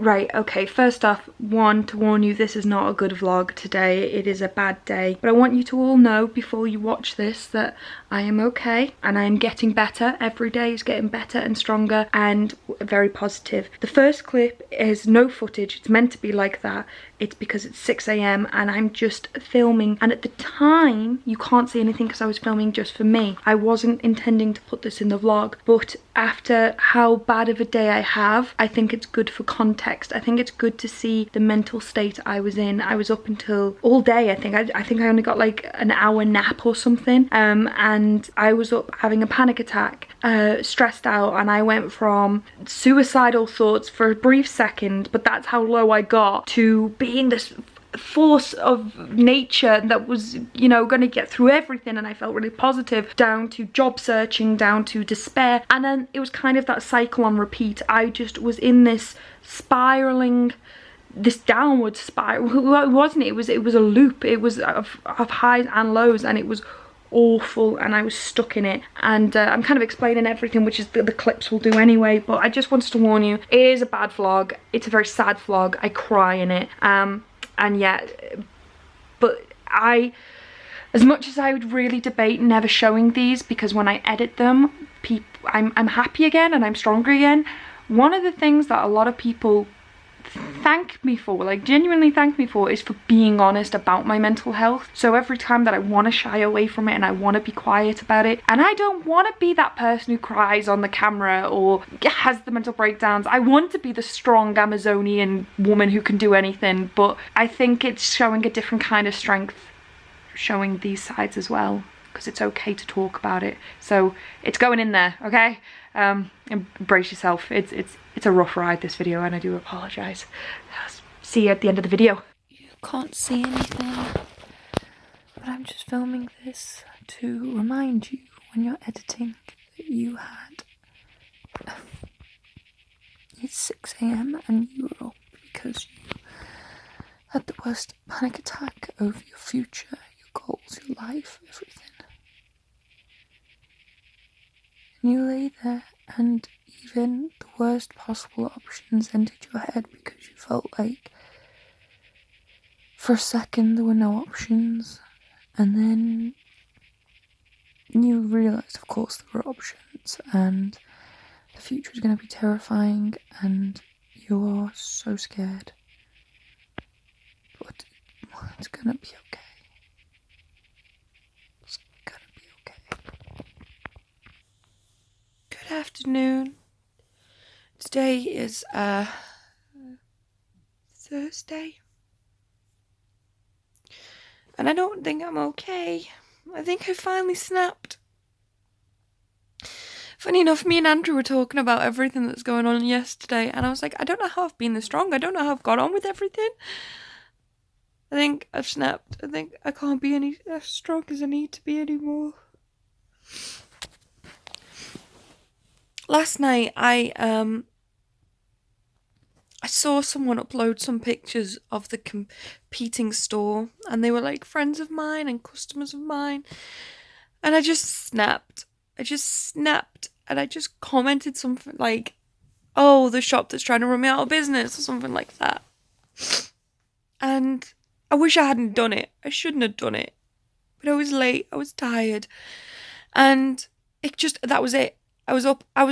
Right, okay, first off, to warn you, this is not a good vlog today. It is a bad day. But I want you to all know before you watch this that I am okay and I am getting better. Every day is getting better and stronger and very positive. The first clip is no footage. It's meant to be like that. It's because it's 6 AM and I'm just filming. And at the time, you can't see anything because I was filming just for me. I wasn't intending to put this in the vlog, but after how bad of a day I have, I think it's good for context. I think it's good to see the mental state I was in. I was up until all day, I think. I think I only got like an hour nap or something. And I was up having a panic attack, stressed out, and I went from suicidal thoughts for a brief second, but that's how low I got, to being this force of nature that was, you know, going to get through everything, and I felt really positive, down to job searching, down to despair, and then it was kind of that cycle on repeat. I just was in this spiraling, this downward spiral. Well, it wasn't, it was a loop. It was of highs and lows, and it was awful, and I was stuck in it. And I'm kind of explaining everything, which is the clips will do anyway, but I just wanted to warn you, it is a bad vlog. It's a very sad vlog. I cry in it. And yeah, but as much as I would really debate never showing these, because when I edit them, I'm happy again and I'm stronger again. One of the things that a lot of people thank me for, like genuinely thank me for, is for being honest about my mental health. So every time that I want to shy away from it and I want to be quiet about it, and I don't want to be that person who cries on the camera or has the mental breakdowns. I want to be the strong Amazonian woman who can do anything, but I think it's showing a different kind of strength, showing these sides as well, because it's okay to talk about it. So it's going in there, okay? Embrace yourself. It's a rough ride, this video, and I do apologise. See you at the end of the video. You can't see anything, but I'm just filming this to remind you when you're editing that you had... It's 6 AM and you were up because you had the worst panic attack over your future, your goals, your life, everything. And you lay there, and even the worst possible options entered your head because you felt like for a second there were no options, and then you realised, of course, there were options, and the future is going to be terrifying, and you're so scared. But it's going to be okay. It's going to be okay. Good afternoon. Today is Thursday, and I don't think I'm okay. I think I finally snapped. Funny enough, me and Andrew were talking about everything that's going on yesterday, and I was like, I don't know how I've been this strong. I don't know how I've got on with everything. I think I've snapped. I think I can't be any as strong as I need to be anymore. Last night, I saw someone upload some pictures of the competing store, and they were like friends of mine and customers of mine, and I just snapped. And I just commented something like, oh, the shop that's trying to run me out of business, or something like that. And I wish I hadn't done it. I shouldn't have done it. But I was late, I was tired, and that was it. I was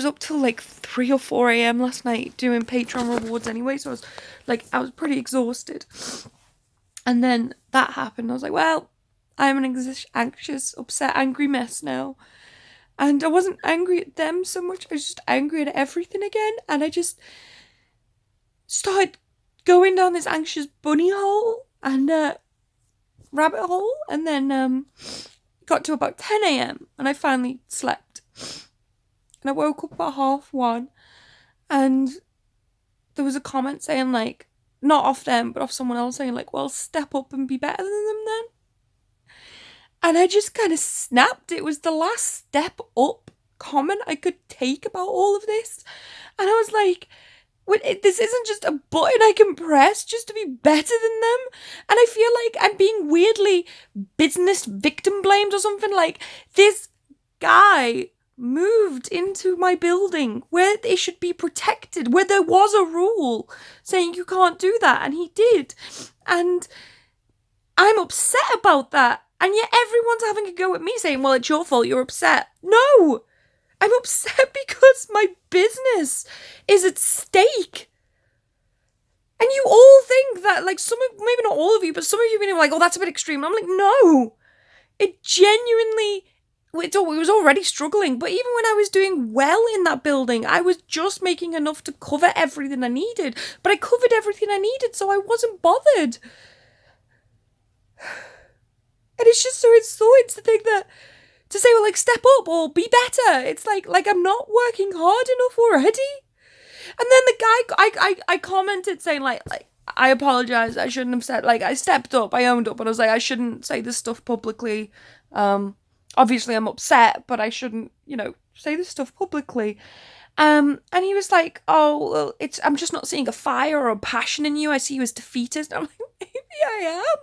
up till like 3 or 4 AM last night doing Patreon rewards anyway, so I was pretty exhausted. And then that happened. I was like, well, I'm an anxious, upset, angry mess now. And I wasn't angry at them so much, I was just angry at everything again. And I just started going down this anxious bunny hole and rabbit hole, and then got to about 10 AM and I finally slept. And I woke up at 1:30, and there was a comment saying, like, not off them, but off someone else, saying, like, well, step up and be better than them then. And I just kind of snapped. It was the last step up comment I could take about all of this. And I was like, this isn't just a button I can press just to be better than them. And I feel like I'm being weirdly business victim blamed or something. Like, this guy moved into my building where it should be protected, where there was a rule saying you can't do that, and he did. And I'm upset about that. And yet everyone's having a go at me saying, well, it's your fault, you're upset. No! I'm upset because my business is at stake. And you all think that, like, maybe not all of you, but some of you have been like, oh, that's a bit extreme. And I'm like, no. It genuinely, it was already struggling. But even when I was doing well in that building, I was just making enough to cover everything I needed. But I covered everything I needed, so I wasn't bothered. And it's just so insulting to think that, to say, well, like, step up or be better. It's like I'm not working hard enough already. And then the guy, I commented saying, like, I apologise, I shouldn't have said, like, I stepped up, I owned up, and I was like, I shouldn't say this stuff publicly. Obviously I'm upset, but I shouldn't, say this stuff publicly. And he was like, oh, well, I'm just not seeing a fire or a passion in you. I see you as defeatist. And I'm like, maybe I am.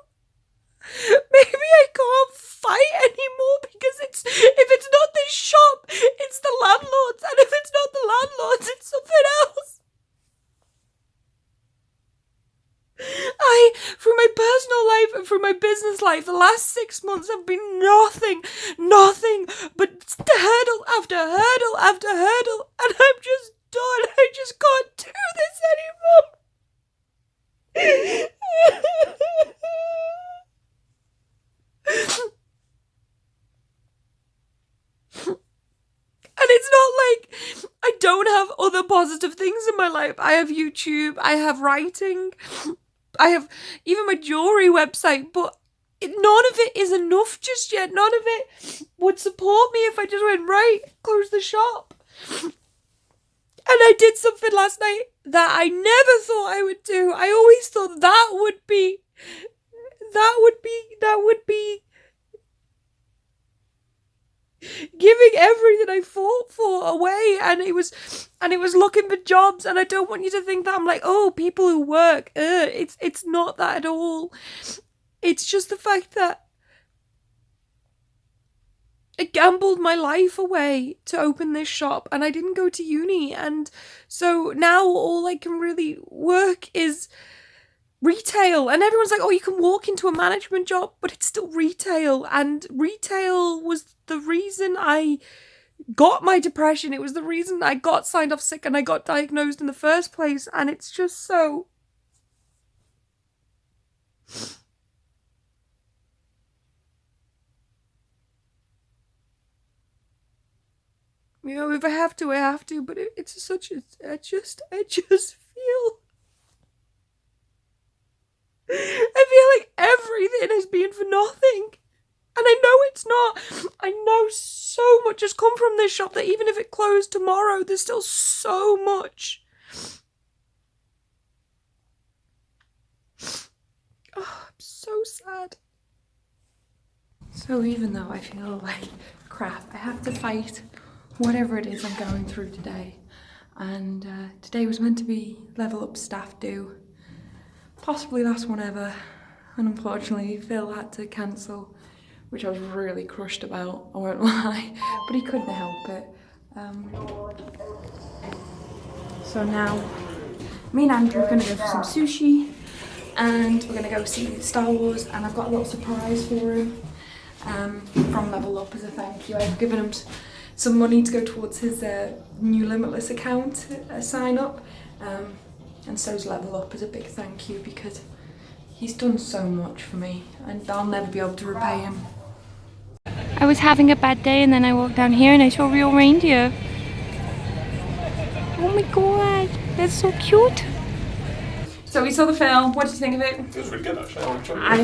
Maybe I can't fight anymore because if it's not this shop, it's the landlords, and if it's not the landlords, it's something else. Through my personal life and through my business life, the last 6 months have been nothing but hurdle after hurdle after hurdle, and I'm just done. I just can't do this anymore. And it's not like I don't have other positive things in my life. I have YouTube, I have writing, I have even my jewellery website, but none of it is enough just yet. None of it would support me if I just went, right, close the shop. And I did something last night that I never thought I would do. I always thought that would be giving everything I fought for away, and it was looking for jobs. And I don't want you to think that I'm like, oh, people who work, it's not that at all. It's just the fact that I gambled my life away to open this shop, and I didn't go to uni, and so now all I can really work is retail. And everyone's like, oh, you can walk into a management job, but it's still retail. And retail was the reason I got my depression. It was the reason I got signed off sick and I got diagnosed in the first place. And it's just so... if I have to, I have to. But it's such a... I just feel... I feel like everything has been for nothing. And I know it's not. I know so much has come from this shop that even if it closed tomorrow, there's still so much. Oh, I'm so sad. So even though I feel like crap, I have to fight whatever it is I'm going through today. And today was meant to be level up staff do. Possibly last one ever, and unfortunately Phil had to cancel, which I was really crushed about, I won't lie, but he couldn't help it. So now me and Andrew are going to go for some sushi, and we're going to go see Star Wars, and I've got a little surprise for him from Level Up as a thank you. I've given him some money to go towards his new Limitless account sign up. And so's Level Up as a big thank you, because he's done so much for me and I'll never be able to repay him. I was having a bad day and then I walked down here and I saw a real reindeer. Oh my god, that's so cute. So we saw the film, what did you think of it? It was really good actually. I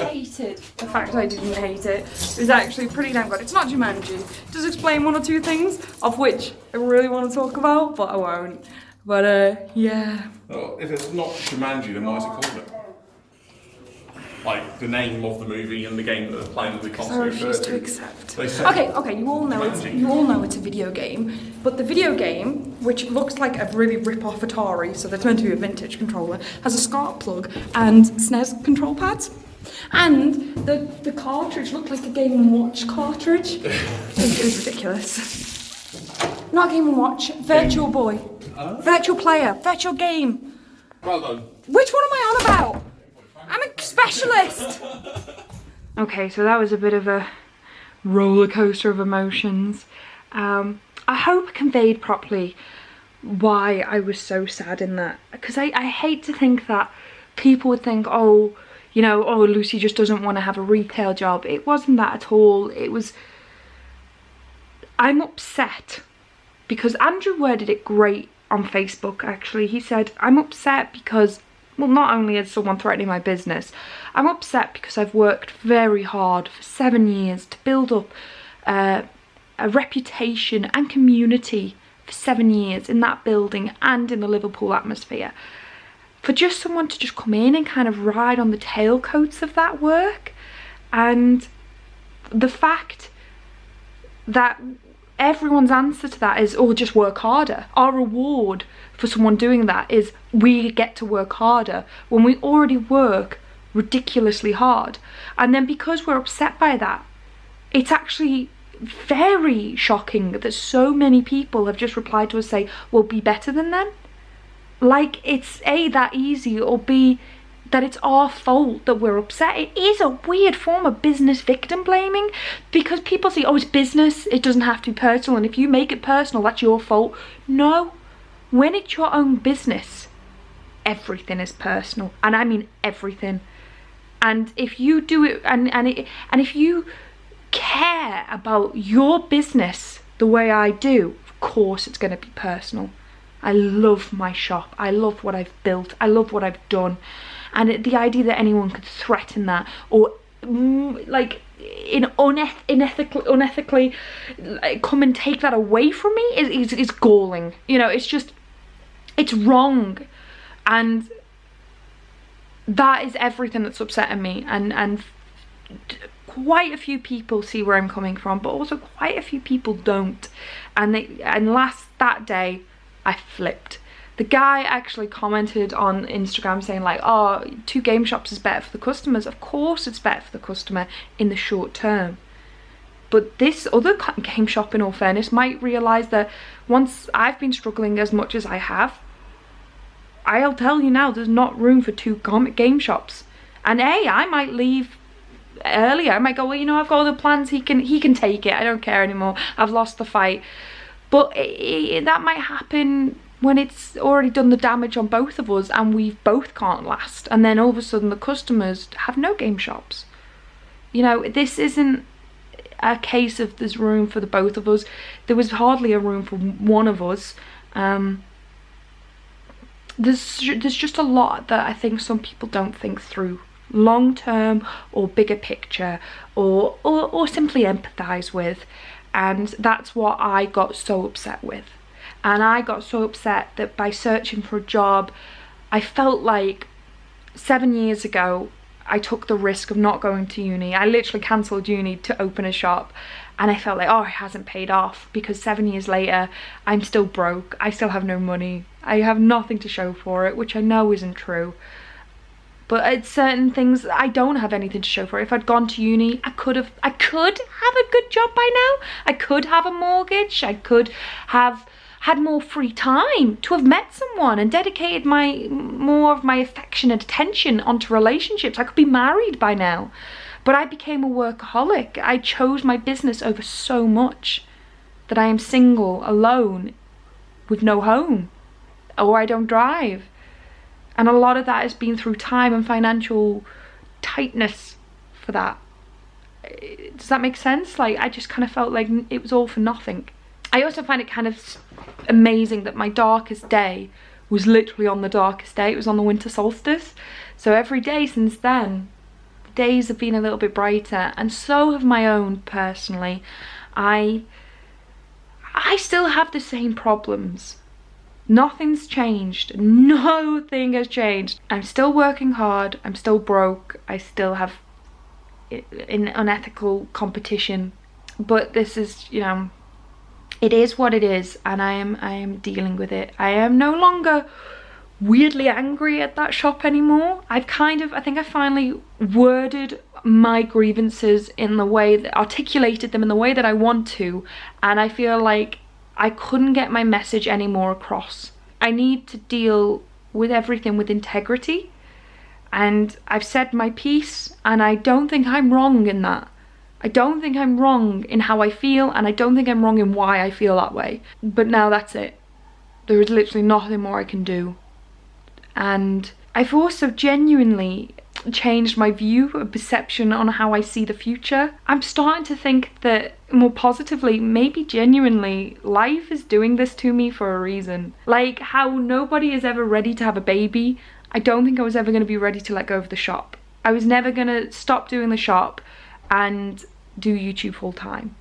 hated the fact I didn't hate it. It was actually pretty damn good. It's not Jumanji. It does explain one or two things, of which I really want to talk about, but I won't. But yeah. Well, if it's not Jumanji, then why is it called it? Like the name of the movie and the game that they're playing that they constantly refer to accept. Okay, you all know it's a video game, but the video game, which looks like a really rip-off Atari, so that's meant to be a vintage controller, has a SCART plug and SNES control pads. And the cartridge looked like a Game & Watch cartridge. It was ridiculous. Not Game & Watch. Virtual Boy. Virtual Player. Virtual Game. Well done. Which one am I on about? I'm a specialist. Okay, so that was a bit of a roller coaster of emotions. I hope I conveyed properly why I was so sad in that, because I hate to think that people would think, oh, you know, oh, Lucy just doesn't want to have a retail job. It wasn't that at all. It was, I'm upset because Andrew worded it great on Facebook, actually. He said, I'm upset because, well, not only is someone threatening my business, I'm upset because I've worked very hard for 7 years to build up a reputation and community for 7 years in that building and in the Liverpool atmosphere. For just someone to just come in and kind of ride on the tailcoats of that work, and the fact that everyone's answer to that is, oh, just work harder. Our reward for someone doing that is we get to work harder when we already work ridiculously hard. And then because we're upset by that, it's actually very shocking that so many people have just replied to us say, well, be better than them. Like, it's A, that easy, or B, that it's our fault that we're upset. It is a weird form of business victim blaming, because people say, oh, it's business, it doesn't have to be personal, and if you make it personal, that's your fault. No, when it's your own business, everything is personal, and I mean everything. And if you do it, and if you care about your business the way I do, of course it's going to be personal. I love my shop, I love what I've built, I love what I've done, and the idea that anyone could threaten that or like unethically come and take that away from me is galling. You know, it's just, it's wrong, and that is everything that's upsetting me, and quite a few people see where I'm coming from, but also quite a few people don't. And that day I flipped. The guy actually commented on Instagram saying like, oh, 2 game shops is better for the customers. Of course it's better for the customer in the short term. But this other game shop, in all fairness, might realise that once I've been struggling as much as I have, I'll tell you now, there's not room for 2 game shops. And I might leave earlier. I might go, well, you know, I've got other plans, he can take it, I don't care anymore, I've lost the fight. But that might happen when it's already done the damage on both of us and we both can't last, and then all of a sudden the customers have no game shops. You know, this isn't a case of there's room for the both of us. There was hardly a room for one of us. There's just a lot that I think some people don't think through, long term or bigger picture, or simply empathise with. And that's what I got so upset with. And I got so upset that by searching for a job, I felt like 7 years ago I took the risk of not going to uni. I literally cancelled uni to open a shop, and I felt like, oh, it hasn't paid off, because 7 years later I'm still broke, I still have no money, I have nothing to show for it, which I know isn't true. But at certain things, I don't have anything to show for it. If I'd gone to uni, I could have a good job by now. I could have a mortgage. I could have had more free time to have met someone and dedicated more of my affection and attention onto relationships. I could be married by now. But I became a workaholic. I chose my business over so much that I am single, alone, with no home, or I don't drive. And a lot of that has been through time and financial tightness for that. Does that make sense? Like, I just kind of felt like it was all for nothing. I also find it kind of amazing that my darkest day was literally on the darkest day. It was on the winter solstice. So every day since then, the days have been a little bit brighter, and so have my own personally. I still have the same problems. Nothing's changed. Nothing has changed. I'm still working hard. I'm still broke. I still have an unethical competition. But this is, you know, it is what it is, and I am dealing with it. I am no longer weirdly angry at that shop anymore. I think I finally worded my grievances in the way that, articulated them in the way that I want to, and I feel like I couldn't get my message anymore across. I need to deal with everything with integrity, and I've said my piece, and I don't think I'm wrong in that. I don't think I'm wrong in how I feel, and I don't think I'm wrong in why I feel that way. But now that's it. There is literally nothing more I can do. And I've also genuinely changed my view and perception on how I see the future. I'm starting to think that more positively, maybe genuinely, life is doing this to me for a reason. Like how nobody is ever ready to have a baby. I don't think I was ever going to be ready to let go of the shop. I was never going to stop doing the shop and do YouTube full time.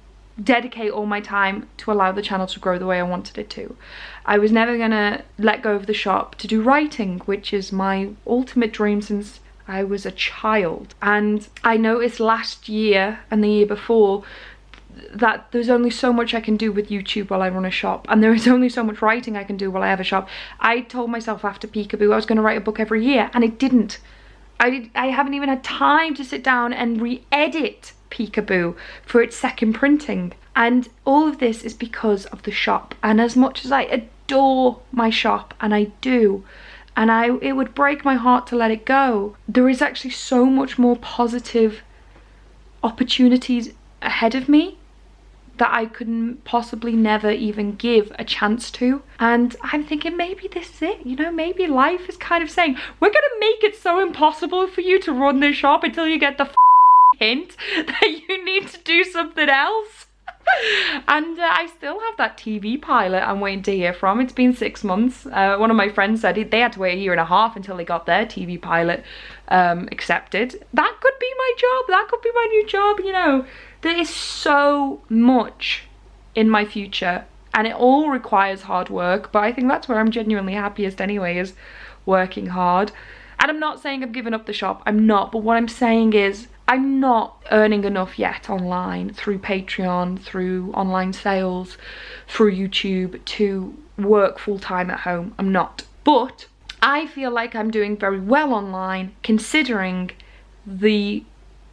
Dedicate all my time to allow the channel to grow the way I wanted it to. I was never gonna let go of the shop to do writing, which is my ultimate dream since I was a child. And I noticed last year and the year before that there's only so much I can do with YouTube while I run a shop, and there is only so much writing I can do while I have a shop. I told myself after Peekaboo I was going to write a book every year, and I didn't. I haven't even had time to sit down and re-edit Peekaboo for its second printing, and all of this is because of the shop. And as much as I adore my shop, and I do, and it would break my heart to let it go, there is actually so much more positive opportunities ahead of me that I could possibly never even give a chance to. And I'm thinking maybe this is it, you know, maybe life is kind of saying, we're gonna make it so impossible for you to run this shop until you get the hint that you need to do something else. And I still have that TV pilot I'm waiting to hear from. It's been 6 months. One of my friends said they had to wait 1.5 years until they got their TV pilot accepted. That could be my job. That could be my new job, you know. There is so much in my future, and it all requires hard work, but I think that's where I'm genuinely happiest anyway, is working hard. And I'm not saying I've given up the shop, I'm not, but what I'm saying is I'm not earning enough yet online through Patreon, through online sales, through YouTube to work full-time at home. I'm not. But I feel like I'm doing very well online considering the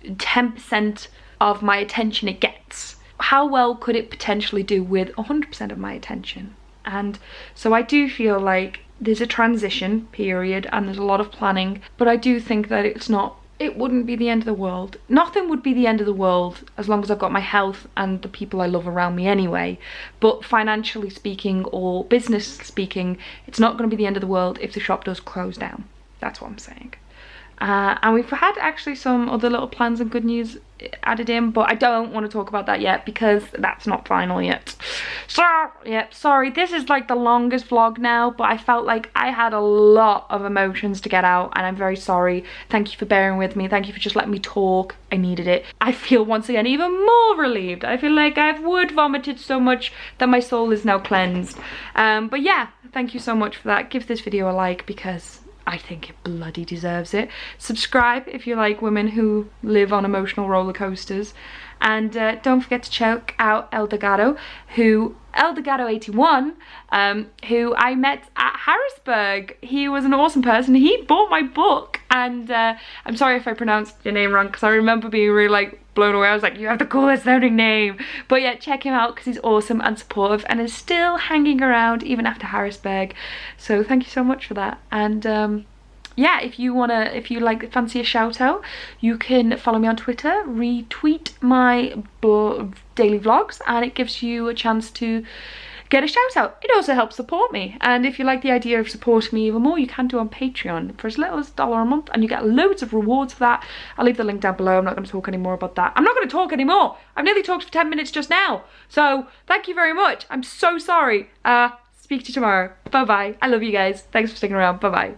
10% of my attention it gets. How well could it potentially do with 100% of my attention? And so I do feel like there's a transition period and there's a lot of planning, but I do think that it wouldn't be the end of the world. Nothing would be the end of the world as long as I've got my health and the people I love around me anyway. But financially speaking or business speaking, it's not going to be the end of the world if the shop does close down. That's what I'm saying. And we've had actually some other little plans and good news added in, but I don't want to talk about that yet because that's not final yet. So, yep, sorry, this is like the longest vlog now, but I felt like I had a lot of emotions to get out, and I'm very sorry. Thank you for bearing with me. Thank you for just letting me talk. I needed it. I feel once again even more relieved. I feel like I've word vomited so much that my soul is now cleansed. But yeah, thank you so much for that. Give this video a like because I think it bloody deserves it. Subscribe if you like women who live on emotional roller coasters. And don't forget to check out El Delgado, Eldelgado81, who I met at Harrisburg. He was an awesome person. He bought my book, and I'm sorry if I pronounced your name wrong because I remember being really like blown away. I was like, you have the coolest sounding name. But yeah, check him out because he's awesome and supportive and is still hanging around even after Harrisburg. So thank you so much for that. And yeah, if you like fancy a shout out, you can follow me on Twitter, retweet my daily vlogs, and it gives you a chance to get a shout out. It also helps support me, and if you like the idea of supporting me even more, you can do on Patreon for as little as $1 a month, and you get loads of rewards for that. I'll leave the link down below. I'm not going to talk any more about that. I'm not going to talk anymore. I've nearly talked for 10 minutes just now, so thank you very much. I'm so sorry. Speak to you tomorrow. Bye bye. I love you guys. Thanks for sticking around. Bye bye.